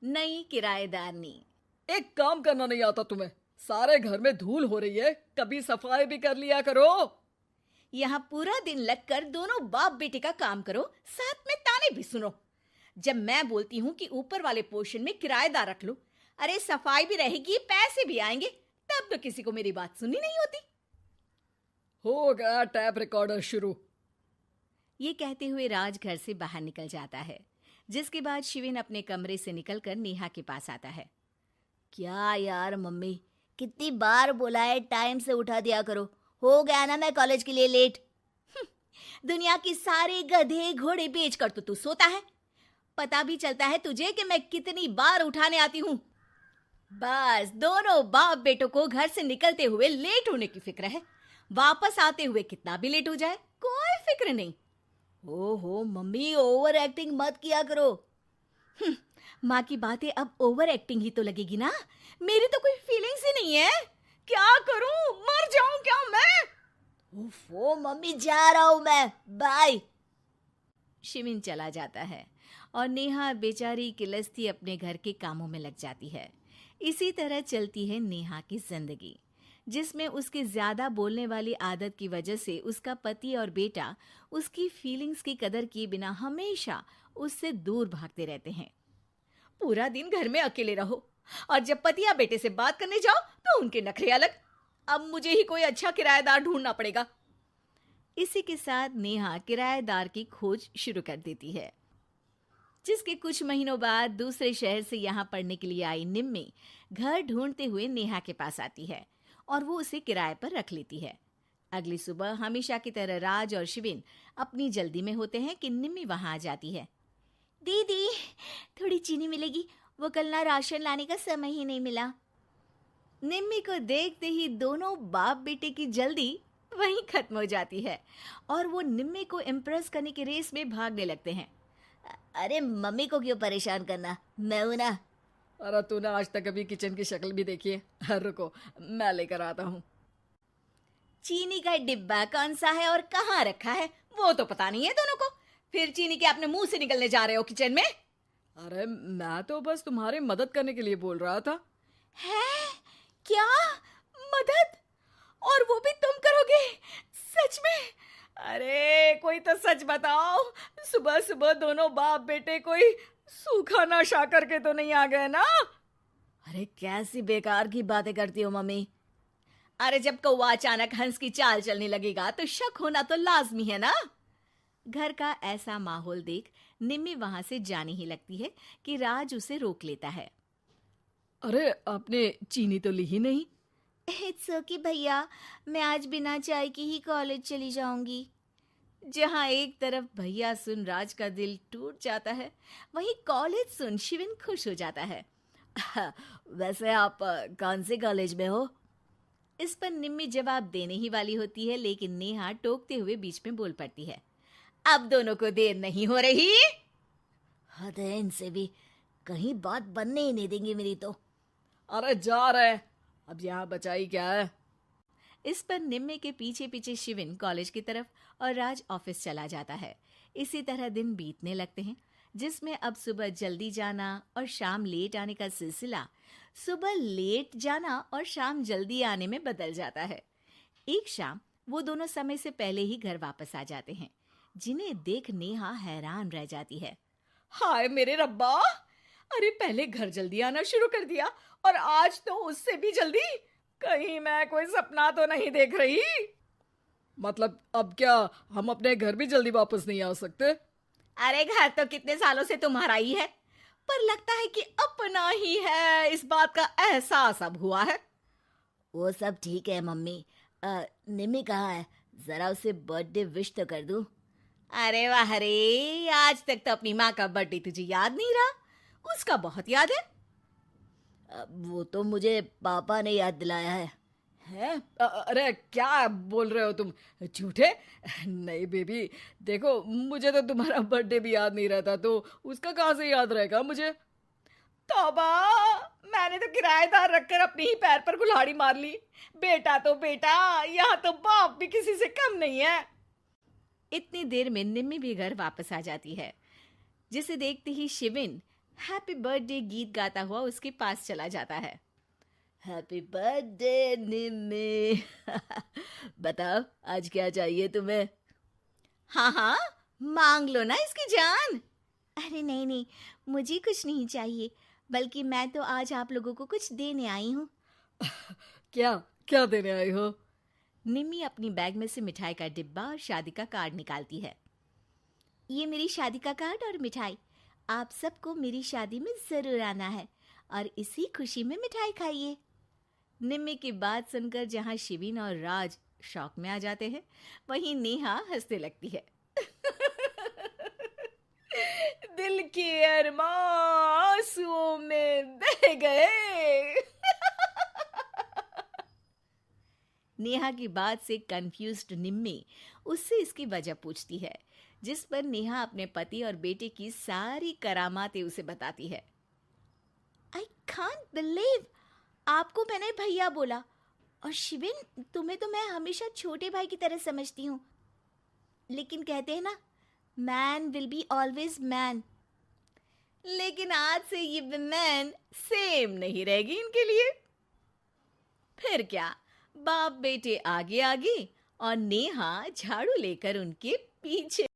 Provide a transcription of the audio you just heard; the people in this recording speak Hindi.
नई किराएदारनी। एक काम करना नहीं आता तुम्हें? सारे घर में धूल हो रही है, कभी सफाई भी कर लिया करो। यहाँ पूरा दिन लगकर दोनों बाप बेटे का काम करो, साथ में ताने भी सुनो। जब मैं बोलती हूँ कि ऊपर वाले पोर्शन में किराएदार रख लो, अरे सफाई भी रहेगी, पैसे भी आएंगे, तब तो किसी को मेरी बात सुननी नहीं होती। हो गया टैप रिकॉर्डर शुरू। ये कहते हुए राज घर से बाहर निकल जाता है, जिसके बाद शिविन अपने कमरे से निकलकर नेहा के पास आता है। क्या यार मम्मी, कितनी बार बोला है टाइम से उठा दिया करो। हो गया ना मैं कॉलेज के लिए लेट। दुनिया की सारे गधे घोड़े बेचकर तो तू सोता है। पता भी चलता है तुझे कि मैं कितनी बार उठाने आती हूँ। बस दोनों बाप बेटों को घर से निकलते हुए लेट होने की फिक्र है। वापस आते हुए कितना भी लेट हो जाए कोई फिक्र नहीं। ओहो मम्मी, ओवर एक्टिंग मत किया करो। माँ की बातें अब ओवर एक्टिंग ही तो लगेगी ना। मेरी तो कोई फीलिंग्स ही नहीं है। क्या करूं, मर जाऊं क्या मैं? ओफो मम्मी, जा रहा हूं मैं, बाय। शिविन चला जाता है और नेहा बेचारी किलस्ती अपने घर के कामों में लग जाती है। इसी तरह चलती है नेहा की जिंदगी, जिसमें उसके ज्यादा बोलने वाली आदत की वजह से उसका पति और बेटा उसकी फीलिंग्स की कदर किए बिना हमेशा उससे दूर भागते रहते हैं। पूरा दिन घर में अकेले रहो और जब पति या बेटे से बात करने जाओ तो उनके नखरे अलग। अब मुझे ही कोई अच्छा किराएदार ढूंढना पड़ेगा। इसी के साथ नेहा किराएदार की खोज शुरू कर देती है, जिसके कुछ महीनों बाद दूसरे शहर से यहाँ पढ़ने के लिए आई निम्मी घर ढूंढते हुए नेहा के पास आती है और वो उसे किराए पर रख लेती है। अगली सुबह हमेशा की तरह राज और शिविन अपनी जल्दी में होते हैं कि निम्मी वहां आ जाती है। दीदी, थोड़ी चीनी मिलेगी? वो कल ना राशन लाने का समय ही नहीं मिला। निम्मी को देखते ही दोनों बाप बेटे की जल्दी वहीं खत्म हो जाती है और वो निम्मी को इम्प्रेस करने की रेस में भागने लगते हैं। अरे मम्मी को क्यों परेशान करना, मैं हूं ना। अरे तूने आज तक अभी किचन की शक्ल भी देखी है? रुको, मैं लेकर आता हूँ। चीनी का डिब्बा कौन सा है और कहाँ रखा है वो तो पता नहीं है दोनों को। फिर चीनी के अपने मुंह से निकलने जा रहे हो किचन में? अरे मैं तो बस तुम्हारी मदद करने के लिए बोल रहा था। है क्या मदद? और वो भी तुम करोगे? सच में? अरे कोई तो सच बताओ। सुबह सुबह दोनों बाप बेटे कोई सूखा नशा करके तो नहीं आ गए ना? अरे कैसी बेकार की बातें करती हो मम्मी। अरे जब कौवा अचानक हंस की चाल चलने लगेगा तो शक होना तो लाजमी है ना। घर का ऐसा माहौल देख निम्मी वहां से जाने ही लगती है कि राज उसे रोक लेता है। अरे आपने चीनी तो ली ही नहीं? इट्स ओके भैया, मैं आज बिना चाय की ही कॉलेज चली जाऊंगी। जहां एक तरफ भैया सुन राज का दिल टूट जाता है, वहीं कॉलेज सुन शिविन खुश हो जाता है। वैसे आप कौन से कॉलेज में हो? इस पर निम्मी जवाब देने ही वाली होती है, लेकिन नेहा टोकते हुए बीच में बोल पड़ती है। अब दोनों को देर नहीं हो रही। हद है इनसे भी, कहीं बात बनने ही नहीं देंगे मेरी तो। अरे जा रहे, अब यहाँ बचाई क्या है? इस पर निम्मी के पीछे पीछे शिविन कॉलेज की तरफ और राज ऑफिस चला जाता है। इसी तरह दिन बीतने लगते हैं, जिसमें अब सुबह जल्दी जाना और शाम लेट आने का सिलसिला सुबह लेट जाना और शाम जल्दी आने में बदल जाता है। एक शाम वो दोनों समय से पहले ही घर वापस आ जाते हैं, जिन्हें देख नेहा हैरान रह जाती है। हाय मेरे रब्बा, अरे पहले घर जल्दी आना शुरू कर दिया और आज तो उससे भी जल्दी। कहीं मैं कोई सपना तो नहीं देख रही? मतलब अब क्या हम अपने घर भी जल्दी वापस नहीं आ सकते? अरे घर तो कितने सालों से तुम्हारा ही है, पर लगता है कि अपना ही है, इस बात का एहसास अब हुआ है। वो सब ठीक है मम्मी। निम्मी कहाँ है? जरा उसे बर्थडे विश तो कर दूं। अरे वाह रे, आज तक तो अपनी माँ का बर्थडे तुझे याद नहीं रहा, उसका बहुत याद है। वो तो मुझे पापा ने याद दिलाया है। हैं? अरे क्या बोल रहे हो तुम झूठे? नहीं बेबी, देखो मुझे तो तुम्हारा बर्थडे भी याद नहीं रहता, तो उसका कहाँ से याद रहेगा मुझे? तौबा, मैंने तो किराएदार रखकर अपने ही पैर पर कुल्हाड़ी मार ली। बेटा तो बेटा, यहाँ तो बाप भी किसी से कम नहीं है। इतनी देर में निम्मी भी घर वापस आ जाती है, जिसे देखते ही शिविन हैप्पी बर्थडे गीत गाता हुआ उसके पास चला जाता है। हैप्पी बर्थडे निम्मी। बताओ आज क्या चाहिए तुम्हें? हाँ हाँ, मांग लो ना इसकी जान। अरे नहीं नहीं, मुझे कुछ नहीं चाहिए, बल्कि मैं तो आज आप लोगों को कुछ देने आई हूँ। क्या क्या देने आई हो? निम्मी अपनी बैग में से मिठाई का डिब्बा और शादी का कार्ड निकालती है। ये मेरी शादी का कार्ड और मिठाई। आप सबको मेरी शादी में जरूर आना है और इसी खुशी में मिठाई खाइए। निम्मी की बात सुनकर जहां शिविन और राज शॉक में आ जाते हैं, वहीं नेहा हंसने लगती है। दिल के अरमां आंसुओं में बह गए। नेहा की बात से कंफ्यूज्ड निम्मी उससे इसकी वजह पूछती है, जिस पर नेहा अपने पति और बेटे की सारी करामातें उसे बताती है। आई कांट बिलीव, आपको मैंने भैया बोला, और शिविन तुम्हें तो मैं हमेशा छोटे भाई की तरह समझती हूँ, लेकिन कहते हैं ना, man will be always man. लेकिन आज से ये विमेन सेम नहीं रहेगी इनके लिए। फिर क्या, बाप बेटे आगे आगे और नेहा झाड़ू लेकर उनके पीछे।